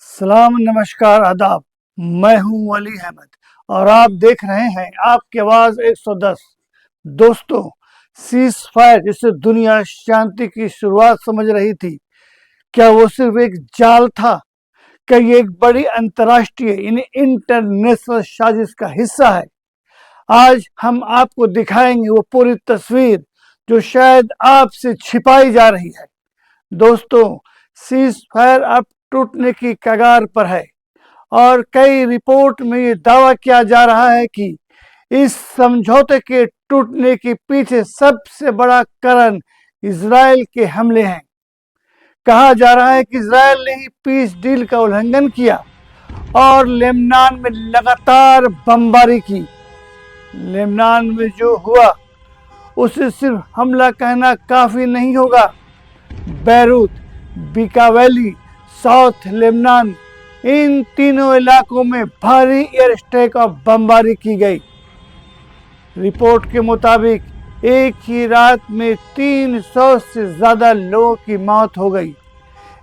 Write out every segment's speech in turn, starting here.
सलाम नमस्कार आदाब। मैं हूं अली अहमद और आप देख रहे हैं आपकी आवाज 110। दोस्तों, सीज फायर जिसे दुनिया शांति की शुरुआत समझ रही थी, क्या वो सिर्फ एक जाल था? क्या ये एक बड़ी अंतर्राष्ट्रीय इंटरनेशनल साजिश का हिस्सा है? आज हम आपको दिखाएंगे वो पूरी तस्वीर जो शायद आपसे छिपाई जा रही है। दोस्तों, सीज फायर अब टूटने की कगार पर है और कई रिपोर्ट में ये दावा किया जा रहा है कि इस समझौते के टूटने के पीछे सबसे बड़ा कारण इजराइल के हमले हैं। कहा जा रहा है कि इजराइल ने ही पीस डील का उल्लंघन किया और लेबनान में लगातार बमबारी की। लेबनान में जो हुआ उसे सिर्फ हमला कहना काफी नहीं होगा। Beirut, Bekaa Valley, South Lebanon, इन तीनों इलाकों में भारी एयर स्ट्राइक और बमबारी की गई। रिपोर्ट के मुताबिक एक ही रात में 300 से ज्यादा लोगों की मौत हो गई।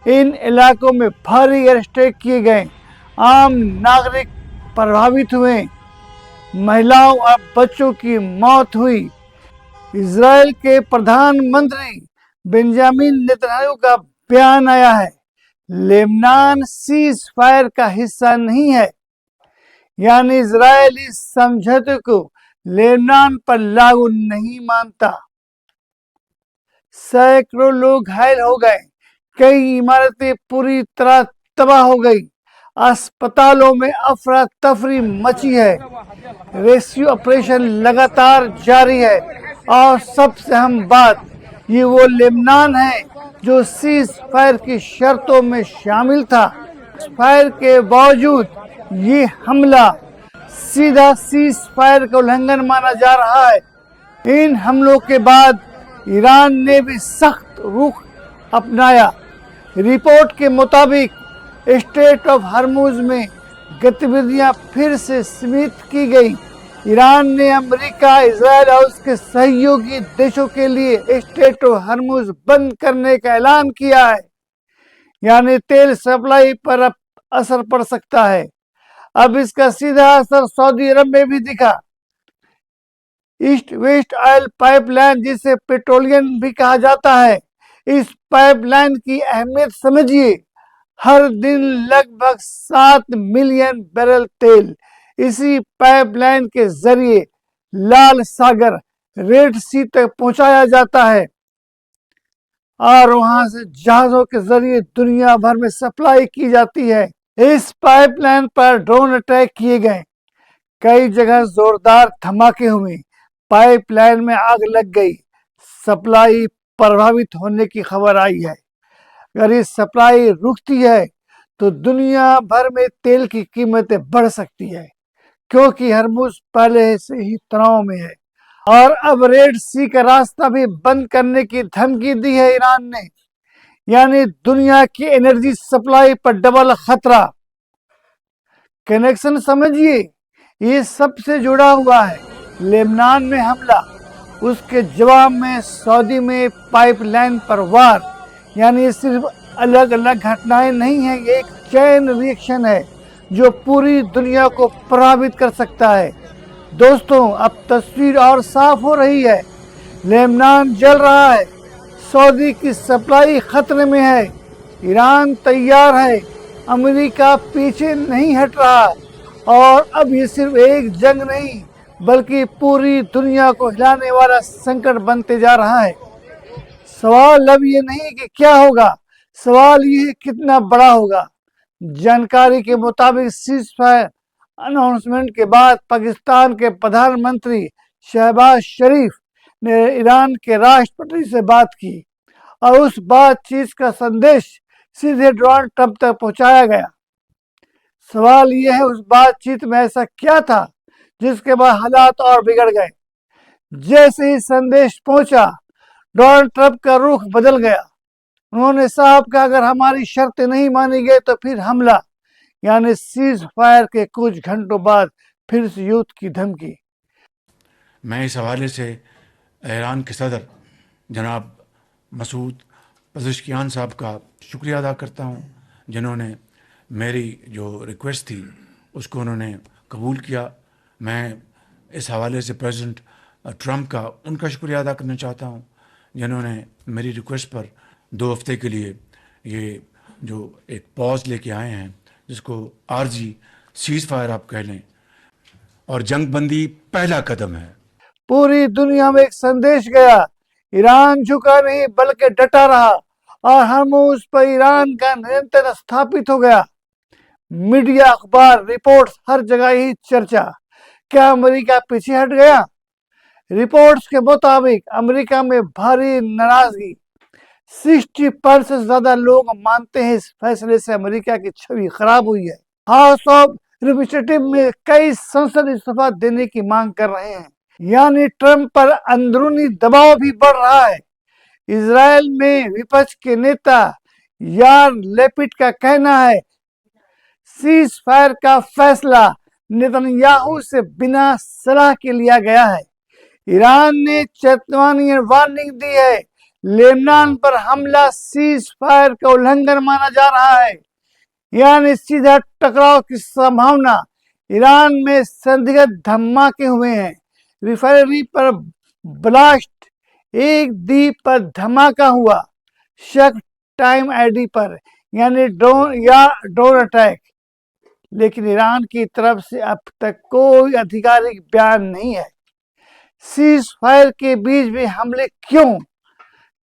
इन इलाकों में भारी एयर स्ट्राइक किए गए, आम नागरिक प्रभावित हुए, महिलाओं और बच्चों की मौत हुई। इजराइल के प्रधानमंत्री बेंजामिन नेतन्याहू का बयान आया है, लेबनान सीज फायर का हिस्सा नहीं है, यानी इजराइल इस समझौते को लेबनान पर लागू नहीं मानता। सैकड़ों लोग घायल हो गए, कई इमारतें पूरी तरह तबाह हो गई, अस्पतालों में अफरा तफरी मची है, रेस्क्यू ऑपरेशन लगातार जारी है और सबसे अहम बात, ये वो लेबनान है जो सीज फायर की शर्तों में शामिल था। फायर के बावजूद ये हमला सीधा सीज फायर का उल्लंघन माना जा रहा है। इन हमलों के बाद ईरान ने भी सख्त रुख अपनाया। रिपोर्ट के मुताबिक स्ट्रेट ऑफ हर्मुज में गतिविधियां फिर से सीमित की गई। ईरान ने अमेरिका, इजराइल और उसके सहयोगी देशों के लिए स्ट्रेट ऑफ हर्मुज बंद करने का ऐलान किया है, यानी तेल सप्लाई पर अब असर पड़ सकता है। अब इसका सीधा असर सऊदी अरब में भी दिखा। ईस्ट वेस्ट ऑयल पाइपलाइन, जिसे पेट्रोलियम भी कहा जाता है, इस पाइपलाइन की अहमियत समझिए। हर दिन लगभग 7 मिलियन बैरल तेल इसी पाइपलाइन के जरिए लाल सागर, रेड सी तक पहुंचाया जाता है और वहां से जहाजों के जरिए दुनिया भर में सप्लाई की जाती है। इस पाइपलाइन पर ड्रोन अटैक किए गए, कई जगह जोरदार धमाके हुए, पाइपलाइन में आग लग गई, सप्लाई प्रभावित होने की खबर आई है। अगर ये सप्लाई रुकती है तो दुनिया भर में तेल की कीमतें बढ़ सकती है, क्योंकि हरमुज पहले से ही तनाव में है। और अब रेड सी का रास्ता भी बंद करने की धमकी दी है ईरान ने, यानी दुनिया की एनर्जी सप्लाई पर डबल खतरा। कनेक्शन समझिए, ये सबसे जुड़ा हुआ है। लेबनान में हमला, उसके जवाब में सऊदी में पाइपलाइन पर वार, यानी ये सिर्फ अलग अलग घटनाएं नहीं हैं, ये एक चेन रिएक्शन है जो पूरी दुनिया को प्रभावित कर सकता है। दोस्तों, अब तस्वीर और साफ हो रही है। लेबनान जल रहा है, सऊदी की सप्लाई खतरे में है, ईरान तैयार है, अमेरिका पीछे नहीं हट रहा और अब ये सिर्फ एक जंग नहीं बल्कि पूरी दुनिया को हिलाने वाला संकट बनते जा रहा है। सवाल अब ये नहीं कि क्या होगा, सवाल ये कितना बड़ा होगा। जानकारी के मुताबिक सीज फायर अनाउंसमेंट के बाद पाकिस्तान के प्रधानमंत्री शहबाज शरीफ ने ईरान के राष्ट्रपति से बात की और उस बातचीत का संदेश सीधे डोनाल्ड ट्रंप तक पहुंचाया गया। सवाल यह है, उस बातचीत में ऐसा क्या था जिसके बाद हालात और बिगड़ गए? जैसे ही संदेश पहुंचा, डोनाल्ड ट्रंप का रुख बदल गया। उन्होंने साफ कहा, अगर हमारी शर्तें नहीं मानी गई तो फिर हमला, यानी सीज फायर के कुछ घंटों बाद फिर से युद्ध की धमकी। मैं इस हवाले से ईरान के सदर जनाब मसूद पज़ेश्कियान साहब का शुक्रिया अदा करता हूँ, जिन्होंने मेरी जो रिक्वेस्ट थी उसको उन्होंने कबूल किया। मैं इस हवाले से प्रेसिडेंट ट्रंप का उनका शुक्रिया अदा करना चाहता हूँ जिन्होंने मेरी रिक्वेस्ट पर 2 हफ्ते के लिए ये जो एक पॉज लेके आए हैं, जिसको आरजी सीज फायर आप कह लें, और जंग बंदी पहला कदम है। पूरी दुनिया में एक संदेश गया, ईरान झुका नहीं बल्कि डटा रहा और हरमुज पर ईरान का नियंत्रण स्थापित हो गया। मीडिया, अखबार, रिपोर्ट्स, हर जगह यही चर्चा। क्या अमेरिका पीछे हट गया? रिपोर्ट्स के मुताबिक अमेरिका में भारी नाराजगी। 60% से ज्यादा लोग मानते हैं इस फैसले से अमेरिका की छवि खराब हुई है। हाउस ऑफ रिप्रेजेंटेटिव में कई संसद इस्तीफा देने की मांग कर रहे हैं, यानी ट्रंप पर अंदरूनी दबाव भी बढ़ रहा है। इजराइल में विपक्ष के नेता यार लेपिड का कहना है सीज फायर का फैसला नेतन्याहू से बिना सलाह के लिया गया है। ईरान ने चेतावनी वार्निंग दी है। लेबनान पर हमला सीज फायर का उल्लंघन माना जा रहा है, यानी सीधा टकराव की संभावना। ईरान में संदिग्ध धमाके हुए हैं। रिफाइनरी पर ब्लास्ट, एक द्वीप पर धमाका हुआ, शक टाइम आईडी पर, यानी ड्रोन अटैक। लेकिन ईरान की तरफ से अब तक कोई आधिकारिक बयान नहीं है। सीज फायर के बीच में हमले क्यों?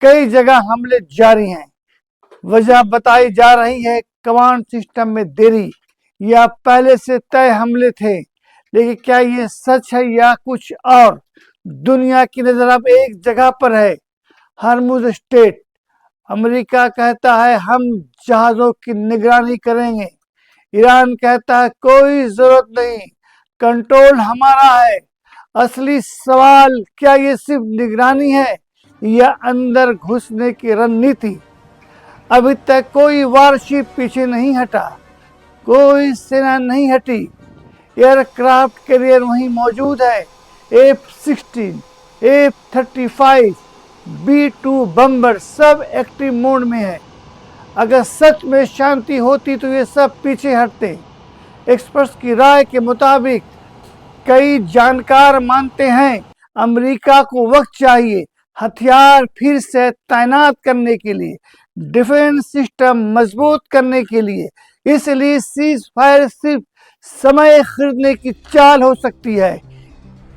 कई जगह हमले जारी हैं। वजह बताई जा रही है कमांड सिस्टम में देरी या पहले से तय हमले थे। लेकिन क्या ये सच है या कुछ और? दुनिया की नजर अब एक जगह पर है, हरमुज स्टेट। अमेरिका कहता है हम जहाजों की निगरानी करेंगे। ईरान कहता है कोई जरूरत नहीं, कंट्रोल हमारा है। असली सवाल, क्या ये सिर्फ निगरानी है या अंदर घुसने की रणनीति? अभी तक कोई वारशिप पीछे नहीं हटा, कोई सेना नहीं हटी। एयरक्राफ्ट कैरियर वहीं मौजूद है। F-16, F-35, B-2 बम्बर सब एक्टिव मोड में है। अगर सच में शांति होती तो ये सब पीछे हटते। एक्सपर्ट्स की राय के मुताबिक कई जानकार मानते हैं अमेरिका को वक्त चाहिए हथियार फिर से तैनात करने के लिए, डिफेंस सिस्टम मजबूत करने के लिए। इसलिए सीज फायर सिर्फ समय खरीदने की चाल हो सकती है।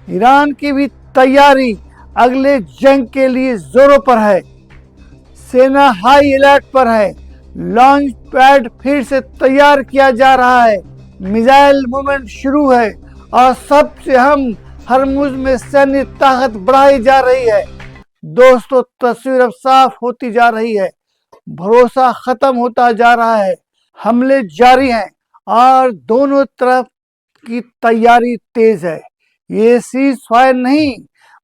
ईरान की भी तैयारी अगले जंग के लिए जोरों पर है। सेना हाई अलर्ट पर है। लॉन्च पैड फिर से तैयार किया जा रहा है। मिसाइल मूवमेंट शुरू है और सबसे अहम, हरमुज में सैन्य ताकत बढ़ाई जा रही है। दोस्तों, तस्वीर अब साफ होती जा रही है। भरोसा खत्म होता जा रहा है। हमले जारी हैं और दोनों तरफ की तैयारी तेज है। ये सीज फायर नहीं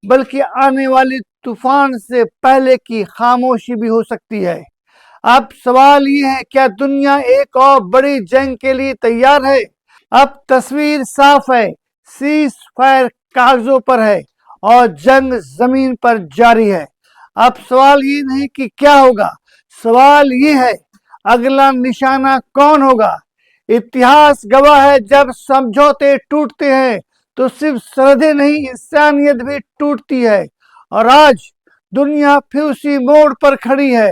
बल्कि आने वाली तूफान से पहले की खामोशी भी हो सकती है। अब सवाल ये है, क्या दुनिया एक और बड़ी जंग के लिए तैयार है? अब तस्वीर साफ है, सीज फायर कागजों पर है और जंग जमीन पर जारी है। अब सवाल ये नहीं कि क्या होगा, सवाल ये है अगला निशाना कौन होगा। इतिहास गवाह है, जब समझौते टूटते हैं तो सिर्फ सरहदें नहीं, इंसानियत भी टूटती है। और आज दुनिया फिर उसी मोड़ पर खड़ी है।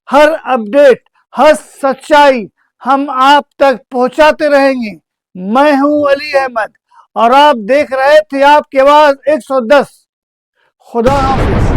हर अपडेट, हर सच्चाई हम आप तक पहुंचाते रहेंगे। मैं हूं अली अहमद और आप देख रहे थे आपके आवाज 110। खुदा हाफिज।